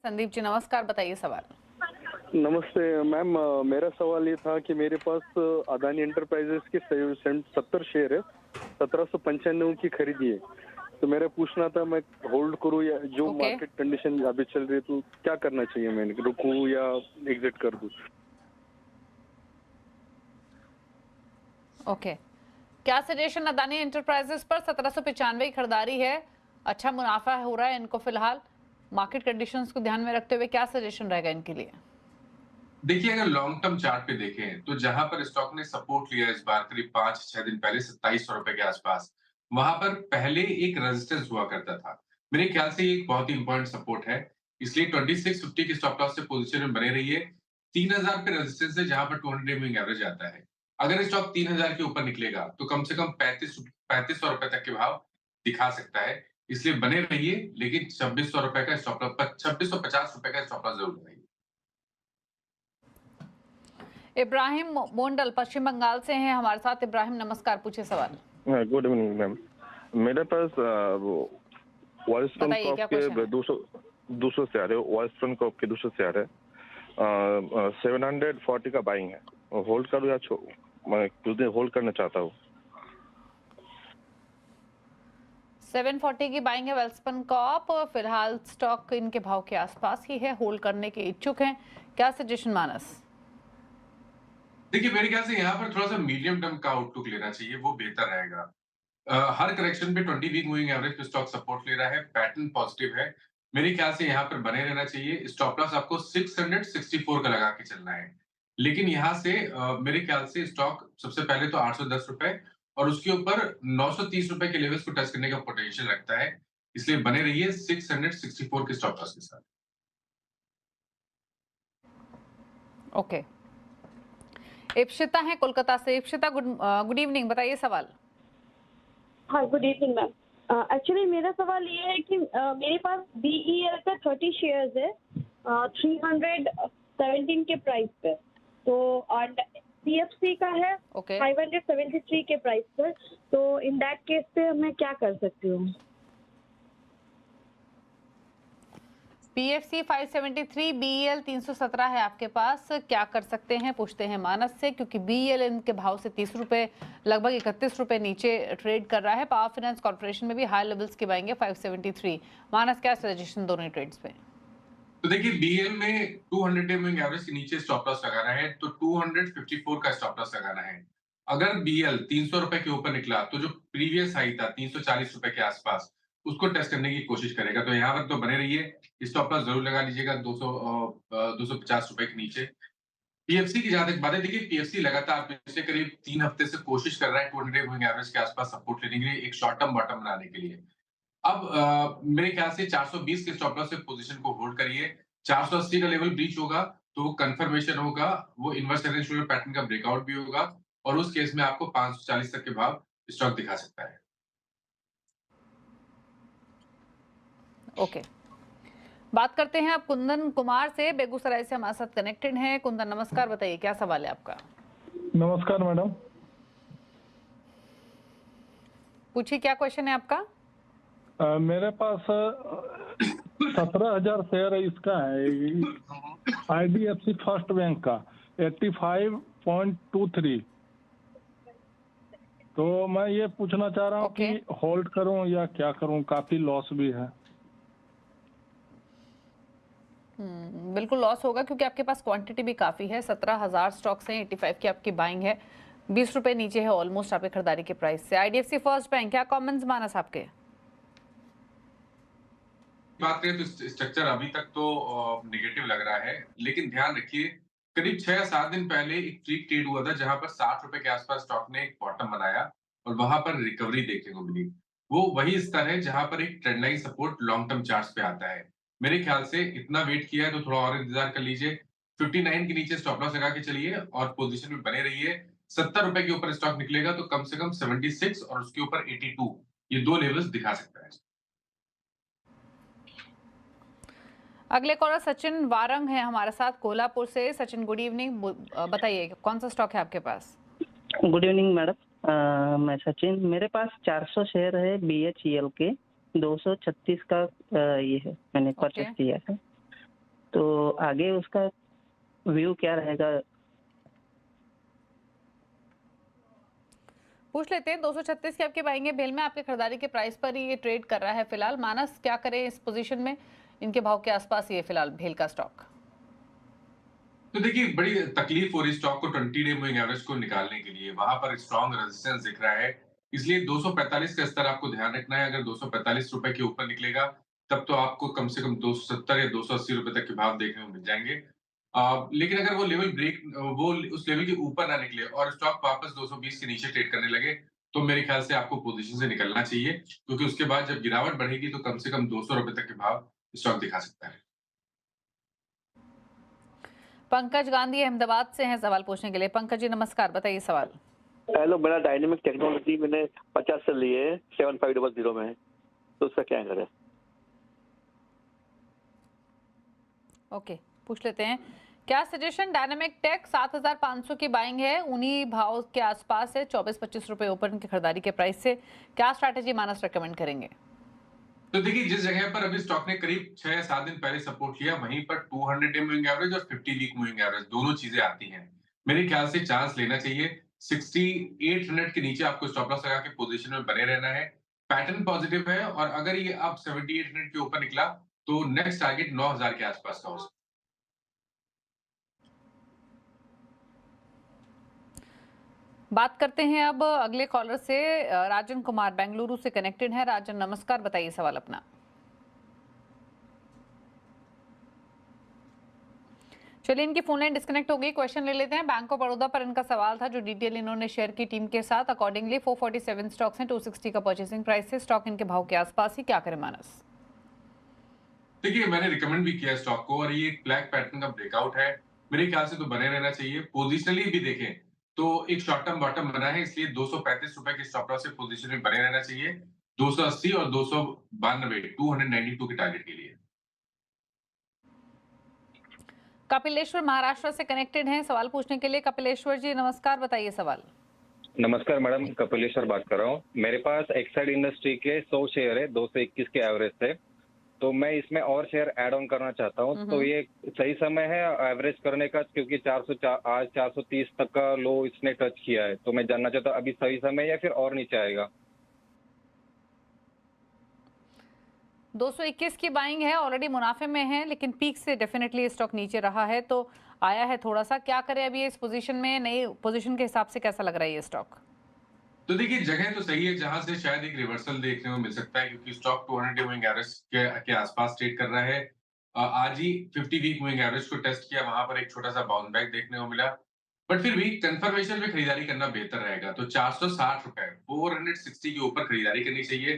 संदीप जी नमस्कार, बताइए सवाल। नमस्ते मैम। मेरा सवाल ये था कि मेरे पास अदानी एंटरप्राइजेस के 70 शेयर है। 1795 की खरीदी है। तो मेरा पूछना था, मैं होल्ड करूं या जो ओके, मार्केट कंडीशन अभी चल रही है तो क्या करना चाहिए, मैंने रुकूं या एग्जिट कर दूं? ओके। क्या सजेशन अदानी एंटरप्राइजेस पर 1795 की खरीदारी है, अच्छा मुनाफा हो रहा है इनको फिलहाल, मार्केट कंडीशंस को ध्यान में रखते हुए क्या सजेशन रहेगा इनके लिए? देखिए, अगर लॉन्ग टर्म चार्ट पे देखें तो जहां पर स्टॉक ने सपोर्ट लिया इस बार करीब 5-6 दिन पहले 2700 रुपए के आसपास, वहां पर पहले एक रेजिस्टेंस हुआ करता था। मेरे ख्याल से ये एक बहुत ही इंपॉर्टेंट सपोर्ट है, इसलिए 2650 की स्टॉप लॉस से पोजीशन में बने रहिए। 3000 पे रेजिस्टेंस है जहां पर 200 मूविंग एवरेज आता है। अगर स्टॉक 3000 के ऊपर निकलेगा तो कम से कम 3500 रुपए तक के भाव दिखा सकता है, इसलिए बने रहिए, लेकिन 2600 रुपए का स्टॉप लॉस 2650 रुपए का स्टॉप लॉस जरूर लगाइए। इब्राहिम मोंडल पश्चिम बंगाल से हैं हमारे साथ। इब्राहिम नमस्कार, पूछे सवाल। Good evening ma'am. मेरे पास वॉइसफ्रंट बताइए कॉप क्या के क्वेश्चन है? 200 शेयर है। वॉइसफ्रंट कॉप के 200 शेयर है। 740 का बाइंग है। होल्ड करूँ या मैं कुछ दिन होल्ड करना चाहता हूँ। 740 की बाइंग है वेल्सपन कॉप, फिलहाल स्टॉक इनके भाव के आसपास ही है, होल्ड करने के इच्छुक हैं, क्या सजेशन मानस? देखिए, मेरे ख्याल से यहाँ पर थोड़ा-सा मीडियम टर्म का आउटलुक लेना चाहिए, वो बेहतर रहेगा। हर करेक्शन पे 20 वीक मूविंग एवरेज पे स्टॉक सपोर्ट ले रहा है, पैटर्न पॉजिटिव है। मेरे ख्याल से यहाँ पर बने रहना चाहिए। स्टॉप लॉस आपको 664 का लगा के चलना है। लेकिन यहाँ से मेरे ख्याल से स्टॉक सबसे पहले तो ₹810 और उसके ऊपर ₹930 के लेवल्स को टच करने का पोटेंशियल रखता है। इसलिए बने रहिए 664 के स्टॉप लॉस के साथ। ओके। इप्शिता है कोलकाता से। इप्शिता गुड इवनिंग, बताइए सवाल। हाँ, गुड इवनिंग मैम। एक्चुअली मेरा सवाल ये है कि मेरे पास बीईएल का 30 शेयर्स है 317 के प्राइस पे, तो और पीएफसी का है ओके। 573 के प्राइस पर। तो इन दैट केस पे मैं क्या कर सकती हूँ? पीएफसी 573, बीईएल 317 है आपके पास, क्या कर सकते हैं पूछते हैं मानस से, क्योंकि बीईएल इनके भाव से 30 रुपए लगभग 31 रुपए नीचे ट्रेड कर रहा है। पावर फाइनेंस कॉर्पोरेशन में भी हाई लेवल्स के बाएंगे 573। मानस क्या सजेशन दोनों ट्रेड्स पे? तो देखिए, बीएल में 200 डे मूविंग एवरेज के नीचे स्टॉप लॉस लगाना है, तो 254 का स्टॉप लॉस लगाना है। अगर बीएल 300 रुपए के ऊपर निकला तो जो प्रीवियस हाई था 340 रुपए के आसपास, उसको टेस्ट करने की कोशिश करेगा। तो यहाँ पर तो बने रहिए, स्टॉप लॉस जरूर लगा लीजिएगा 250 रुपए के नीचे। पीएफसी की जहां तक बात है, देखिए पीएफसी लगातार पिछले करीब 3 हफ्ते से कोशिश कर रहा है 200 डे मूविंग एवरेज के आसपास सपोर्ट लेने के लिए, एक शॉर्ट टर्म बॉटम बनाने के लिए। अब मेरे ख्याल से 420 के स्टॉप लॉस से पोजीशन को होल्ड करिए। 480 का लेवल ब्रीच होगा तो वो कंफर्मेशन होगा, वो इनवर्स टेंडेंशियल पैटर्न का ब्रेकआउट भी होगा और उस केस में आपको 540 तक के भाव स्टॉक दिखा सकता है। ओके। बात करते हैं अब कुंदन कुमार से, बेगूसराय से हमारे साथ कनेक्टेड हैं। कुंदन नमस्कार, बताइए क्या सवाल है आपका? नमस्कार मैडम। पूछिए क्या क्वेश्चन है आपका? मेरे पास 17,000 शेयर इसका है, आईडीएफसी फर्स्ट बैंक का 85.23। तो मैं ये पूछना चाह रहा हूँ कि होल्ड करूं या क्या करूं, काफी लॉस भी है। बिल्कुल लॉस होगा क्योंकि आपके पास क्वांटिटी भी काफी है। 17,000 स्टॉक्स हैं, 85 की आपकी बाइंग है, 20 रुपए नीचे है ऑलमोस्ट आपके खरीदारी के प्राइस से। आईडीएफसी फर्स्ट बैंक, क्या कमेंट्स मानस आपके? बात करें तो स्ट्रक्चर अभी तक तो नेगेटिव लग रहा है, लेकिन ध्यान रखिए करीब 6 या 7 दिन पहले एक फ्रीक ट्रेड हुआ था जहां पर 60 रुपए के आसपास स्टॉक ने एक बॉटम बनाया और वहां पर रिकवरी देखने को मिली। वो वही स्तर है जहां पर एक trend line support long term charts पे आता है। मेरे ख्याल से इतना वेट किया है तो थोड़ा और इंतजार कर लीजिए। 59 के नीचे स्टॉप लॉस लगा के चलिए और पोजीशन में बने रहिए। 70 रुपए के ऊपर स्टॉक निकलेगा तो कम से कम 76 और उसके ऊपर 82, ये दो लेवल्स दिखा सकता है। अगले कॉलर सचिन वारंग है हमारे साथ कोल्हापुर से। सचिन गुड इवनिंग, बताइए कौन सा स्टॉक है आपके पास? Good evening madam. मैं सचिन, मेरे पास 400 शेयर है बीएचईएल के, 236 का ये है, मैंने परचेस किया है। तो आगे उसका व्यू क्या रहेगा? पूछ लेते हैं। 236 की आपके बाइंग है भेल में, आपके खरीदारी के प्राइस पर ही ये ट्रेड कर रहा है फिलहाल। मानस क्या करें इस पोजीशन में? इनके भाव के आसपास ये फिलहाल भेल का स्टॉक। तो देखिए बड़ी तकलीफ हो रही स्टॉक को 20 डे मूविंग एवरेज को निकालने के लिए, वहां पर स्ट्रॉन्ग रेजिस्टेंस दिख रहा है, इसलिए 245 का स्तर आपको ध्यान रखना है। अगर 245 रुपए के ऊपर निकलेगा तब तो आपको कम से कम 270 या 280 रुपए तक के भाव देखने को मिल जाएंगे। लेकिन अगर वो लेवल ब्रेक वो उस लेवल के ऊपर ना निकले और स्टॉक वापस 220 के नीचे ट्रेड करने लगे तो मेरे ख्याल से आपको पोजीशन से निकलना चाहिए, क्योंकि उसके बाद जब गिरावट बढ़ेगी तो कम से कम 200 रुपए तक के भाव स्टॉक दिखा सकता है। पंकज गांधी अहमदाबाद से हैं सवाल पूछने के लिए। पंकज जी नमस्कार, बताइए सवाल। हेलो, मेरा डायनेमिक टेक्नोलॉजी मैंने 50 से लिए 7500 में है, तो उसका क्या करें? ओके, पूछ लेते हैं। क्या सजेशन? डायनामिक टेक 7500 की बाइंग है, उन्हीं भाव के आसपास है, 24-25 रुपए ऊपर इनकी खरीदारी के प्राइस से। क्या स्ट्रैटेजी मानस रेकमेंड करेंगे? तो देखिए जिस जगह पर अभी स्टॉक ने करीब 6 या 7 दिन पहले सपोर्ट लिया, वहीं पर 200 डे मूविंग एवरेज और 50 वीक मूविंग एवरेज दोनों चीजें आती हैं। मेरे ख्याल से चांस लेना चाहिए। 6800 के नीचे आपको स्टॉप लॉस लगा के पोजीशन में बने रहना है। पैटर्न पॉजिटिव है और अगर ये अब 7800 के ऊपर निकला तो नेक्स्ट टारगेट 9000 के आसपास का हो सकता है। बात करते हैं अब अगले कॉलर से। राजन कुमार बेंगलुरु से कनेक्टेड है। राजन नमस्कार, बताइए सवाल अपना। चलिए इनकी फोन लाइन डिस्कनेक्ट हो गई, क्वेश्चन ले लेते हैं। बैंक ऑफ बड़ौदा पर इनका सवाल था जो डिटेल इन्होंने शेयर की टीम के साथ। अकॉर्डिंगली 447 स्टॉक्स हैं, 260 का परचेसिंग प्राइस है, स्टॉक इनके भाव के आसपास ही। क्या करें मानस? देखिए मैंने रिकमेंड भी किया स्टॉक को और ये एक ब्लैक पैटर्न का ब्रेकआउट है, मेरे ख्याल से तो बने रहना चाहिए। पोजिशनली भी देखें तो एक शॉर्ट टर्म बॉटम बना है, इसलिए 235 रुपए के स्टॉप लॉस से पोजीशन में बने रहना चाहिए। 280 और 292 292 के टारगेट के लिए। कपिलेश्वर महाराष्ट्र से कनेक्टेड हैं सवाल पूछने के लिए। कपिलेश्वर जी नमस्कार, बताइए सवाल। नमस्कार मैडम, कपिलेश्वर बात कर रहा हूँ। मेरे पास एक्साइड इंडस्ट्री के 100 शेयर है 221 के एवरेज से, तो मैं इसमें और शेयर ऐड ऑन करना चाहता हूँ। तो ये सही समय है एवरेज करने का, क्योंकि 400 आज 430 तक का लो इसने टच किया है, तो मैं जानना चाहता हूँ अभी सही समय या फिर और नीचे आएगा? 221 की बाइंग है, ऑलरेडी मुनाफे में है, लेकिन पीक से डेफिनेटली स्टॉक नीचे रहा है तो आया है थोड़ा सा। क्या करें अभी इस पोजीशन में? नई पोजीशन के हिसाब से कैसा लग रहा है ये स्टॉक? तो देखिए जगह तो सही है जहां से शायद एक रिवर्सल देखने को मिल सकता है, क्योंकि स्टॉक 200 डे मूविंग एवरेज के आसपास ट्रेड कर रहा है। आज ही 50 वीक मूविंग एवरेज को टेस्ट किया, वहां पर एक छोटा सा बाउंस बैक देखने को मिला, बट फिर भी कंफर्मेशन में खरीदारी करना बेहतर रहेगा। तो 460 रुपए 460 के ऊपर खरीदारी करनी चाहिए।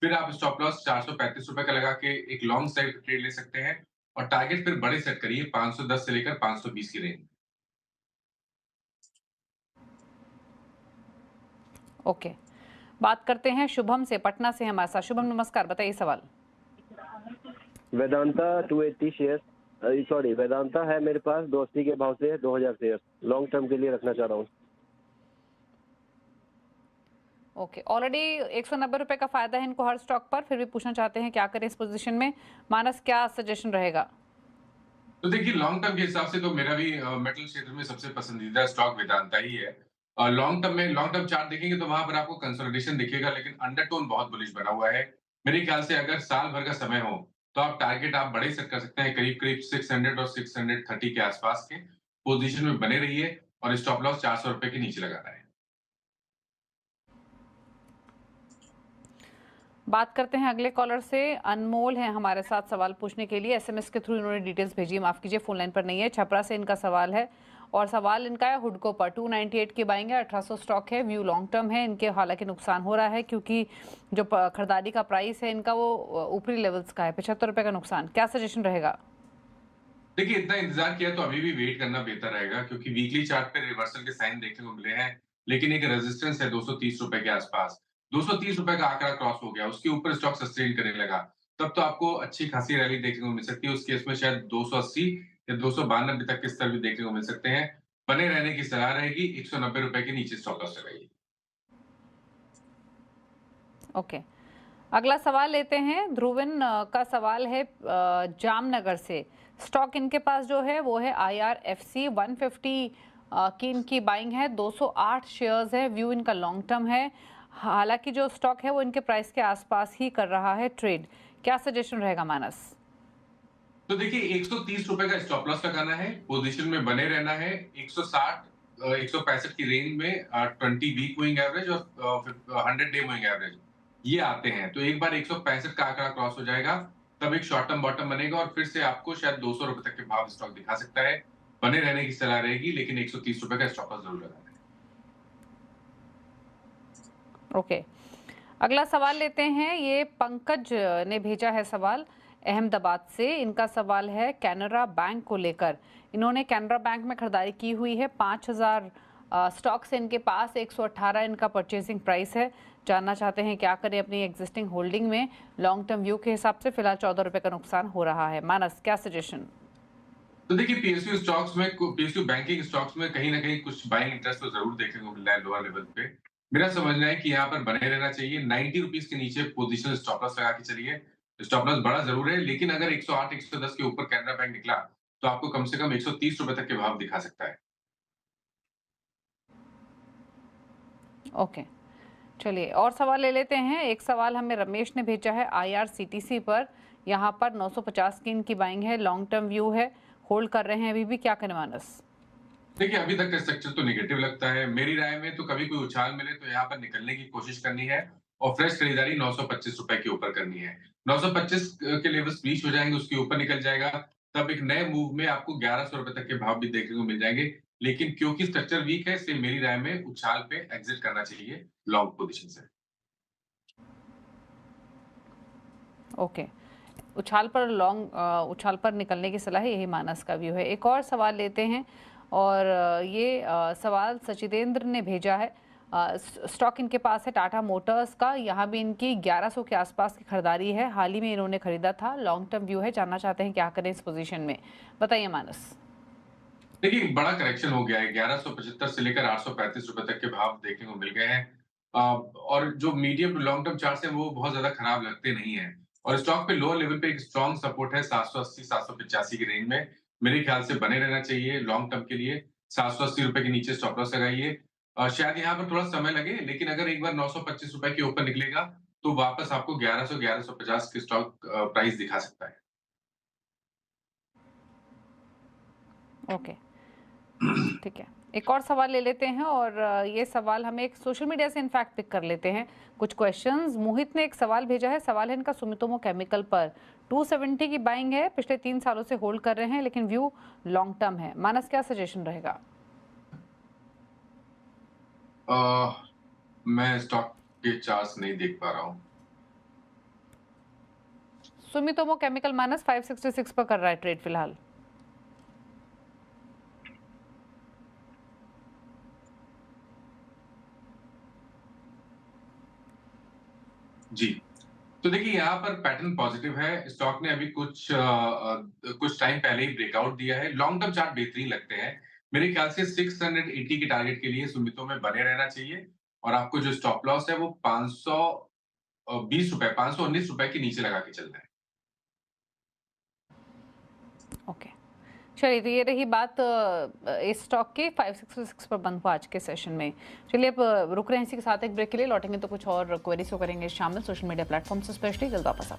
फिर आप स्टॉप लॉस 435 रुपए का लगा के एक लॉन्ग साइड ट्रेड ले सकते हैं और टारगेट फिर बड़े सेट करिए 510 से लेकर 520 की रेंज। ओके, बात करते हैं शुभम से, पटना से हमारे साथ। शुभम नमस्कार, बताइए सवाल। वेदांता 280 शेयर, सॉरी वेदांता है मेरे पास 280 के भाव से 2000 शेयर लॉन्ग टर्म के लिए रखना चाह रहा हूँ। ओके, ऑलरेडी 190 रुपए का फायदा है इनको हर स्टॉक पर, फिर भी पूछना चाहते हैं क्या करें इस पोजीशन में। मानस क्या सजेशन रहेगा? तो देखिए लॉन्ग टर्म के हिसाब से तो मेरा भी मेटल क्षेत्र में सबसे पसंदीदा स्टॉक वेदांता ही है। लॉन्ग टर्म चार्ट देखेंगे तो वहां पर आपको कंसोलिडेशन दिखेगा, लेकिन अंडरटोन बहुत बुलिश बना हुआ है। मेरे ख्याल से अगर साल भर का समय हो तो आप टारगेट आप बड़े सेट कर सकते हैं, करीब करीब 600 और 630 के आसपास के पोजीशन में बने रहिए और स्टॉप लॉस 400 रुपए के नीचे लगाना है। बात करते हैं अगले कॉलर से। अनमोल हैं हमारे साथ सवाल पूछने के लिए। एसएमएस के थ्रू इन्होंने डिटेल्स भेजी, माफ कीजिए फोन लाइन पर नहीं है। छपरा से इनका सवाल है और सवाल इनका है हुडको पर। 298 की बाइंग है, 1800 स्टॉक है, व्यू लॉन्ग टर्म है। इनके हालांकि नुकसान हो रहा है क्योंकि जो खरीदारी का प्राइस है इनका वो ऊपरी लेवल्स का है, 75 रुपए का नुकसान। क्या सजेशन रहेगा? देखिए इतना इंतजार किया तो अभी भी वेट करना बेहतर रहेगा, क्योंकि वीकली चार्ट पे रिवर्सल के साइन देखने को मिले हैं, लेकिन एक रेजिस्टेंस है 230 रुपए के आसपास। 230 रुपए का आंकड़ा क्रॉस हो गया, उसके ऊपर स्टॉक सस्टेन करने लगा, तब तो आपको अच्छी खासी रैली देखने को मिल सकती है। उस केस में शायद 280 या 292 तक के स्तर भी देखने को मिल सकते हैं। बने रहने की सलाह रहेगी, 190 रुपए के नीचे स्टॉप लॉस लगाइए। ओके, अगला सवाल लेते हैं। ध्रुवन का सवाल है जामनगर से। स्टॉक इनके पास जो है वो है IRFC 150 की इनकी बाइंग है, 208 शेयर्स है, व्यू इनका लॉन्ग टर्म है। हालांकि जो स्टॉक है वो इनके प्राइस के आसपास ही कर रहा है ट्रेड। क्या सजेशन रहेगा मानस? तो देखिए 130 रुपए का स्टॉप लॉस लगाना है, पोजीशन में बने रहना है। 160 165 की रेंज में 20 वीक मूविंग एवरेज और 100 डे मूविंग एवरेज ये आते हैं। तो एक बार 165 का आंकड़ा क्रॉस हो जाएगा तब एक शॉर्ट टर्म बॉटम बनेगा और फिर से आपको शायद 200 रुपए तक के भाव स्टॉक दिखा सकता है। बने रहने की सलाह रहेगी, लेकिन 130 रुपए का स्टॉप लॉस जरूर लगाना है। ओके, अगला सवाल लेते हैं। ये पंकज ने भेजा है सवाल अहमदाबाद से। इनका सवाल है कैनरा बैंक को लेकर। इन्होंने कैनरा बैंक में खरीदारी की हुई है, 5000 स्टॉक्स इनके पास, 118 इनका परचेसिंग प्राइस है। जानना चाहते हैं क्या करें अपनी एग्जिस्टिंग होल्डिंग में। लॉन्ग टर्म व्यू के हिसाब से फिलहाल 14 रुपए का नुकसान हो रहा है। मानस, क्या सजेशन? तो देखिए पीएसयू स्टॉक्स में, पीएसयू बैंकिंग स्टॉक्स में कहीं ना कहीं कुछ बाइंग इंटरेस्ट तो जरूर देखने को मिल रहा है लोअर लेवल पे। मेरा समझना है कि यहाँ पर बने रहना चाहिए। 90 रुपीज के नीचे पोजीशन स्टॉप लॉस लगा के चलिए। स्टॉप लॉस बड़ा जरूर है, लेकिन अगर 108 110 के ऊपर कैनरा बैंक निकला तो आपको कम से कम 130 रुपए तक के भाव दिखा सकता है। ओके, चलिए और सवाल ले लेते हैं। एक सवाल हमें रमेश ने भेजा है IRCTC पर। यहाँ पर 950 की इनकी बाइंग है, लॉन्ग टर्म व्यू है, होल्ड कर रहे हैं अभी भी। क्या करें मानस? देखिए अभी तक का स्ट्रक्चर तो नेगेटिव लगता है। मेरी राय में तो कभी कोई उछाल मिले तो यहाँ पर निकलने की कोशिश करनी है और फ्रेश खरीदारी 925 रुपए के ऊपर करनी है। 925 के लेवल्स ब्रीच हो जाएंगे, उसके ऊपर निकल जाएगा, तब एक नए मूव में आपको 1100 रुपए तक के भाव भी देखने को मिल जाएंगे। लेकिन क्योंकि स्ट्रक्चर वीक है, इसलिए मेरी राय में उछाल पे एग्जिट करना चाहिए लॉन्ग पोजीशन से। ओके, उछाल पर निकलने की सलाह है, यही मानस का व्यू है। एक और सवाल लेते हैं और ये सवाल सचिदेंद्र ने भेजा है। स्टॉक इनके पास है टाटा मोटर्स का। यहाँ भी इनकी 1100 के आसपास की खरीदारी है, हाल ही में इन्होंने खरीदा था। लॉन्ग टर्म व्यू है, जानना चाहते हैं क्या करें इस पोजीशन में। बताइए मानस। देखिए बड़ा करेक्शन हो गया है। 1175 से लेकर 835 रुपए तक के भाव देखने को मिल गए हैं और जो medium to long term charts हैं वो बहुत ज्यादा खराब लगते नहीं है। और स्टॉक पे लोअर लेवल पे एक स्ट्रॉन्ग सपोर्ट है 780 785 की रेंज में। मेरे ख्याल से बने रहना चाहिए लॉन्ग टर्म के लिए। 780 रुपए के नीचे स्टॉप लॉस लगाइए। शायद यहाँ पर थोड़ा समय लगे, लेकिन अगर एक बार 925 रुपए के ऊपर निकलेगा तो वापस आपको 1100 1150 के स्टॉक प्राइस दिखा सकता है। ओके, ठीक है। एक और सवाल ले लेते हैं और ये सवाल हमें एक सोशल मीडिया से इनफैक्ट पिक कर लेते हैं कुछ क्वेश्चंस। मोहित ने एक सवाल भेजा है। सवाल है इनका सुमितोमो केमिकल पर। 270 की बाइंग है, पिछले 3 सालों से होल्ड कर रहे हैं, लेकिन व्यू लॉन्ग टर्म है। मानस, क्या सजेशन रहेगा? मैं स्टॉक के चार्ट्स नहीं देख पा रहा हूँ। सुमितोमो केमिकल मानस 566 पर कर रहा है ट्रेड फिलहाल। जी, तो देखिए यहाँ पर पैटर्न पॉजिटिव है। स्टॉक ने अभी कुछ टाइम पहले ही ब्रेकआउट दिया है। लॉन्ग टर्म चार्ट बेहतरीन लगते हैं। मेरे ख्याल से 680 के टारगेट के लिए सुमितो में बने रहना चाहिए और आपको जो स्टॉप लॉस है वो 520 रुपए 519 रुपए के नीचे लगा के चलना है। ओके, चलिए, तो ये रही बात इस स्टॉक की। 566 पर बंद हुआ आज के सेशन में। चलिए अब रुक रहे हैं इसी के साथ एक ब्रेक के लिए। लौटेंगे तो कुछ और क्वेरीज को करेंगे शामिल सोशल मीडिया प्लेटफॉर्म से, स्पेशली जल्द वापस आप।